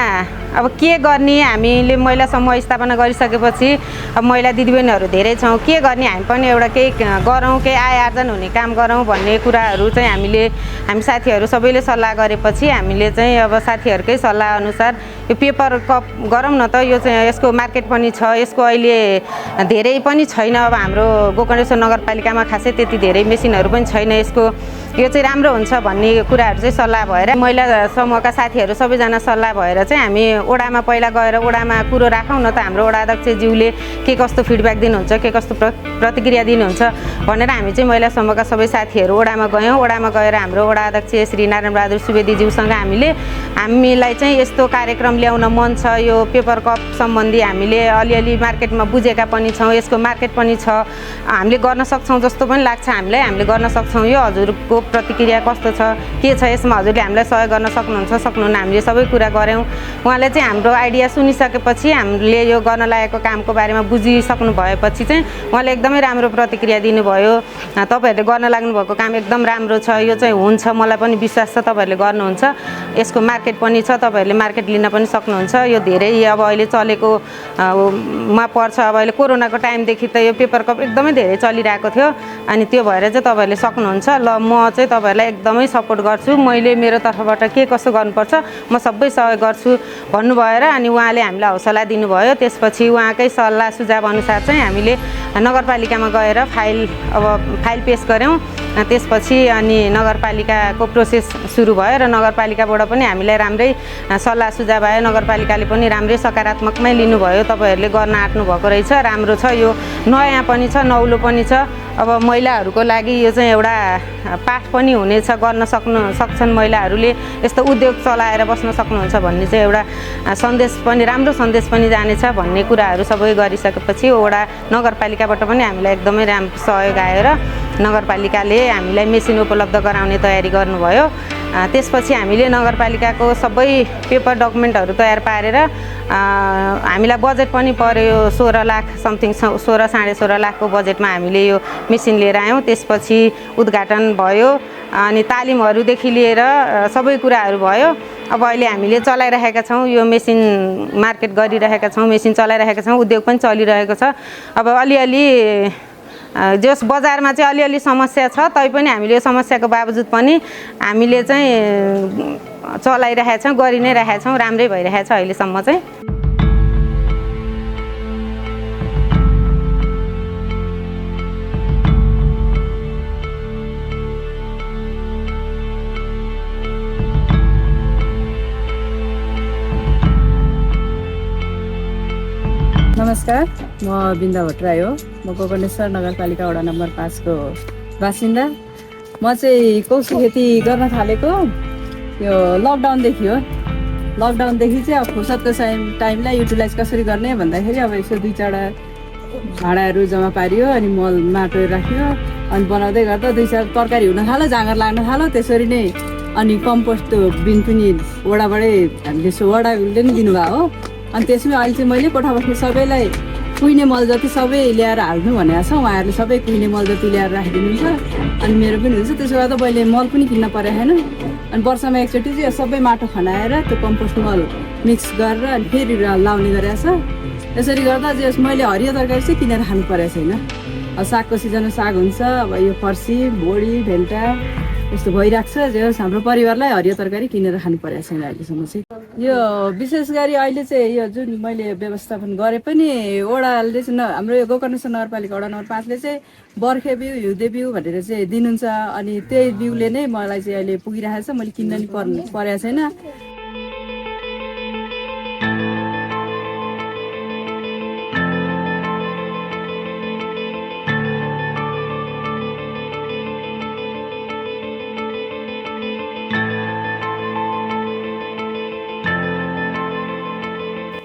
अब के गर्ने, हामीले महिला समूह स्थापना गरिसकेपछि अब महिला दिदीबहिनीहरू धेरै छौँ, के गर्ने हामी पनि एउटा केही गरौँ, केही आय आर्जन हुने काम गरौँ भन्ने कुराहरू चाहिँ हामी साथीहरू सबैले सल्लाह गरेपछि हामीले चाहिँ अब साथीहरूकै सल्लाह अनुसार यो पेपर कप गरौँ न त। यो चाहिँ यसको मार्केट पनि छ, यसको अहिले धेरै पनि छैन। अब हाम्रो गोकर्णेश्वर नगरपालिकामा खासै त्यति धेरै मेसिनहरू पनि छैन, यसको यो चाहिँ राम्रो हुन्छ भन्ने कुराहरू चाहिँ सल्लाह भएर महिला समूहका साथीहरू सबैजना सल्लाह भएर चाहिँ हामी ओडामा पहिला गएर ओडामा कुरो राखौँ न त। हाम्रो ओडा अध्यक्षज्यूले के कस्तो फिडब्याक दिनुहुन्छ, के कस्तो प्रतिक्रिया दिनुहुन्छ भनेर हामी चाहिँ महिला समूहका सबै साथीहरू ओडामा गयौँ। ओडामा गएर हाम्रो ओडा अध्यक्ष श्री नारायण बहादुर सुवेदीज्यूसँग हामीलाई चाहिँ यस्तो कार्यक्रम ल्याउन मन छ, यो पेपर कप सम्बन्धी हामीले अलिअलि मार्केटमा बुझेका पनि छौँ, यसको मार्केट पनि छ, हामीले गर्न सक्छौँ जस्तो पनि लाग्छ हामीलाई, हामीले गर्न सक्छौँ। यो हजुरको प्रतिक्रिया कस्तो छ, के छ यसमा, हजुरले हामीलाई सहयोग गर्न सक्नुहुन्न, हामीले सबै कुरा गऱ्यौँ। उहाँले चाहिँ हाम्रो आइडिया सुनिसकेपछि हामीले यो गर्न लागेको कामको बारेमा बुझिसक्नु भएपछि चाहिँ उहाँले एकदमै राम्रो प्रतिक्रिया दिनुभयो। तपाईँहरूले गर्न लाग्नुभएको काम एकदम राम्रो छ, यो चाहिँ हुन्छ, मलाई पनि विश्वास छ तपाईँहरूले गर्नुहुन्छ, यसको मार्केट पनि छ, तपाईँहरूले मार्केट लिन पनि सक्नुहुन्छ। यो धेरै अब अहिले चलेको मा पर्छ। अब अहिले कोरोनाको टाइमदेखि त यो पेपर कप एकदमै धेरै चलिरहेको थियो, अनि त्यो भएर चाहिँ तपाईँहरूले सक्नुहुन्छ। ल म चाहिँ तपाईँहरूलाई एकदमै सपोर्ट गर्छु, मैले मेरो तर्फबाट के कसो गर्नुपर्छ म सबै सहयोग गर्छु भन्नु भएर अनि उहाँले हामीलाई हौसला दिनुभयो। त्यसपछि उहाँकै सल्लाह सुझाव अनुसार चाहिँ हामीले नगरपालिकामा गएर फाइल पेश गऱ्यौँ। त्यसपछि अनि नगरपालिकाको प्रोसेस सुरु भयो र नगरपालिकाबाट पनि हामीलाई राम्रै सल्लाह सुझाव आयो। नगरपालिकाले पनि राम्रै सकारात्मकमै लिनुभयो, तपाईँहरूले गर्न आँट्नु भएको रहेछ, राम्रो छ, यो नयाँ पनि छ, नौलो पनि छ। अब महिलाहरूको लागि यो चाहिँ एउटा पाठ पनि हुनेछ, गर्न सक्छन् महिलाहरूले, यस्तो उद्योग चलाएर बस्न सक्नुहुन्छ भन्ने चाहिँ एउटा सन्देश पनि, राम्रो सन्देश पनि जानेछ भन्ने कुराहरू सबै गरिसकेपछि वडा नगरपालिकाबाट पनि हामीलाई एकदमै राम्रो सहयोग आयो र नगरपालिकाले हामीलाई मेसिन उपलब्ध गराउने तयारी गर्नुभयो। त्यसपछि हामीले नगरपालिकाको सबै पेपर डकुमेन्टहरू तयार पारेर हामीलाई बजेट पनि पर्यो 16 लाख समथिङ, 16 साढे 16 लाखको बजेटमा हामीले यो मेसिन लिएर आयौँ। त्यसपछि उद्घाटन भयो अनि तालिमहरूदेखि लिएर सबै कुराहरू भयो। अब अहिले हामीले चलाइरहेका छौँ, यो मेसिन मार्केट गरिरहेका छौँ, मेसिन चलाइरहेका छौँ, उद्योग पनि चलिरहेको छ। अब अलिअलि जस बजारमा चाहिँ अलिअलि समस्या छ, तैपनि हामीले यो समस्याको बावजुद पनि हामीले चाहिँ चलाइरहेका छौँ, गरि नै रहेका छौँ, राम्रै भइरहेछ अहिलेसम्म चाहिँ। नमस्कार, म बिन्दा भट्टराई हो। म गोकर्णेश्वर नगरपालिका वडा नम्बर 5 को बासिन्दा। म चाहिँ कौशल खेती गर्न थालेको यो लकडाउनदेखि हो। लकडाउनदेखि चाहिँ अब फुर्सदको टाइमलाई युटिलाइज कसरी गर्ने भन्दाखेरि अब यसो 2-4 भाँडाहरू जम्मा पारियो, अनि मल माटो राख्यो, अनि बनाउँदै गर्दा 2-4 तरकारी हुन थाल्यो, जाँगर लाग्न थाल्यो। त्यसरी नै अनि कम्पोस्ट बिन पनि वडाबाटै हामीले वडाले नै दिनुभयो हो। अनि त्यसमै अहिले चाहिँ मैले कोठा बस्ने सबैलाई कुहिने मल जति सबै ल्याएर हाल्नु भनेको छ। उहाँहरूले सबै कुहिने मल जति ल्याएर राखिदिनुहुन्छ, अनि मेरो पनि हुन्छ। त्यसो गर्दा मैले मल पनि किन्न परेको छैन। अनि वर्षमा एकचोटि चाहिँ सबै माटो खनाएर त्यो कम्पोस्ट मल मिक्स गरेर अनि फेरि लाउने गरेको छ। यसरी गर्दा चाहिँ मैले हरियो तरकारी चाहिँ किनेर खानु परेको छैन। अब सागको सिजनमा साग हुन्छ, अब यो फर्सी बोडी भेन्टा यस्तो भइरहेको छ। जे होस् हाम्रो परिवारलाई हरियो तरकारी किनेर खानु परेको छैन अहिलेसम्म चाहिँ। यो विशेष गरी अहिले चाहिँ यो जुन मैले व्यवस्थापन गरे पनि वडाले चाहिँ हाम्रो यो गोकर्णेश्वर नगरपालिका वडा नम्बर 5 ले चाहिँ बर्खे बिउ हिउँदे बिउ भनेर चाहिँ दिनुहुन्छ। अनि त्यही बिउले नै मलाई चाहिँ अहिले पुगिरहेको छ, मैले किन्न नि परेको छैन।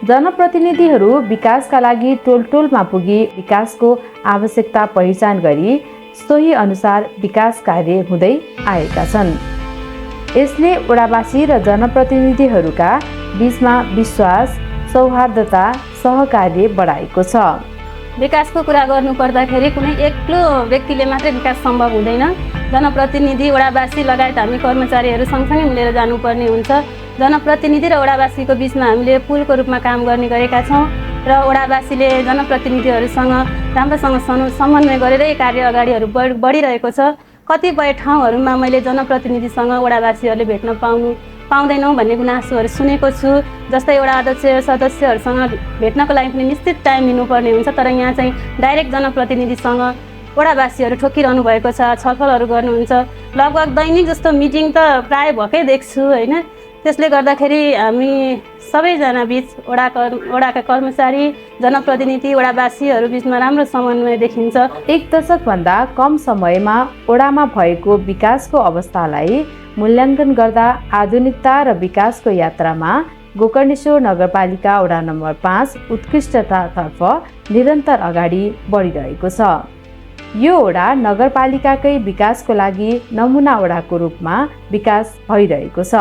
जनप्रतिनिधिहरू विकासका लागि टोल टोलमा पुगी विकासको आवश्यकता पहिचान गरी सोही अनुसार विकास कार्य हुँदै आएका छन्। यसले वडावासी र जनप्रतिनिधिहरूका बीचमा विश्वास, सौहार्दता, सहकार्य बढाएको छ। विकासको कुरा गर्नु पर्दाखेरि कुनै एक्लो व्यक्तिले मात्रै विकास सम्भव हुँदैन। जनप्रतिनिधि, वडावासी लगायत हामी कर्मचारीहरू सँगसँगै मिलेर जानुपर्ने हुन्छ। जनप्रतिनिधि र वडावासीको बिचमा हामीले पुलको रूपमा काम गर्ने गरेका छौँ र वडावासीले जनप्रतिनिधिहरूसँग राम्रोसँग समन्वय गरेरै कार्य अगाडिहरू बढिरहेको छ। कतिपय ठाउँहरूमा मैले जनप्रतिनिधिसँग वडावासीहरूले भेट्न पाउँदैनौँ भन्ने गुनासोहरू सुनेको छु। जस्तै वडा अध्यक्ष सदस्यहरूसँग भेट्नको लागि पनि निश्चित टाइम लिनुपर्ने हुन्छ, तर यहाँ चाहिँ डाइरेक्ट जनप्रतिनिधिसँग वडावासीहरू ठोकिरहनु भएको छ, छलफलहरू गर्नुहुन्छ। लगभग दैनिक जस्तो मिटिङ त प्राय भएकै देख्छु होइन। त्यसले गर्दाखेरि हामी सबैजना बिच वडाका कर्मचारी, जनप्रतिनिधि, वडावासीहरू बिचमा राम्रो समन्वय देखिन्छ। 1 दशकभन्दा कम समयमा वडामा भएको विकासको अवस्थालाई मूल्याङ्कन गर्दा आधुनिकता र विकासको यात्रामा गोकर्णेश्वर नगरपालिका वडा नम्बर 5 उत्कृष्टतातर्फ निरन्तर अगाडि बढिरहेको छ। यो वडा नगरपालिकाकै विकासको लागि नमुना वडाको रूपमा विकास भइरहेको छ।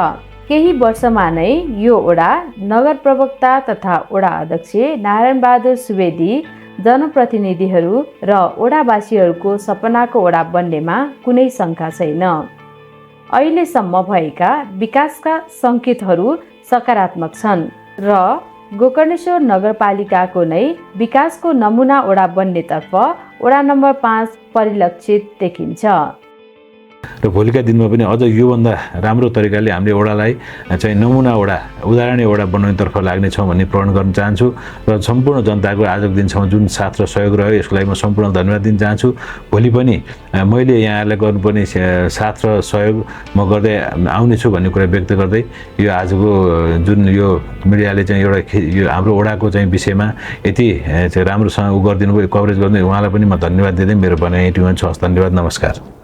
केही वर्षमा नै यो वडा नगर प्रवक्ता तथा वडा अध्यक्ष नारायणबहादुर सुवेदी, जनप्रतिनिधिहरू र वडावासीहरूको सपनाको वडा बन्नेमा कुनै शङ्का छैन। अहिलेसम्म भएका विकासका सङ्केतहरू सकारात्मक छन् र गोकर्णेश्वर नगरपालिकाको नै विकासको नमुना वडा बन्नेतर्फ वडा नम्बर 5 परिलक्षित देखिन्छ। र भोलिका दिनमा पनि अझ योभन्दा राम्रो तरिकाले हामीले वडालाई चाहिँ नमुना वडा, उदाहरणीय वडा बनाउनेतर्फ लाग्नेछौँ भन्ने प्रण गर्न चाहन्छु। र सम्पूर्ण जनताको आजको दिनसम्म जुन साथ र सहयोग रह्यो यसको लागि म सम्पूर्ण धन्यवाद दिन चाहन्छु। भोलि पनि मैले यहाँहरूलाई गर्नुपर्ने साथ र सहयोग म गर्दै आउनेछु भन्ने कुरा व्यक्त गर्दै यो आजको जुन यो मिडियाले चाहिँ एउटा यो हाम्रो वडाको चाहिँ विषयमा यति चाहिँ राम्रोसँग गरिदिनु भयो, कभरेज गर्दै उहाँलाई पनि म धन्यवाद दिँदै मेरो भनाइ यति हुन्छ। हस्, धन्यवाद, नमस्कार।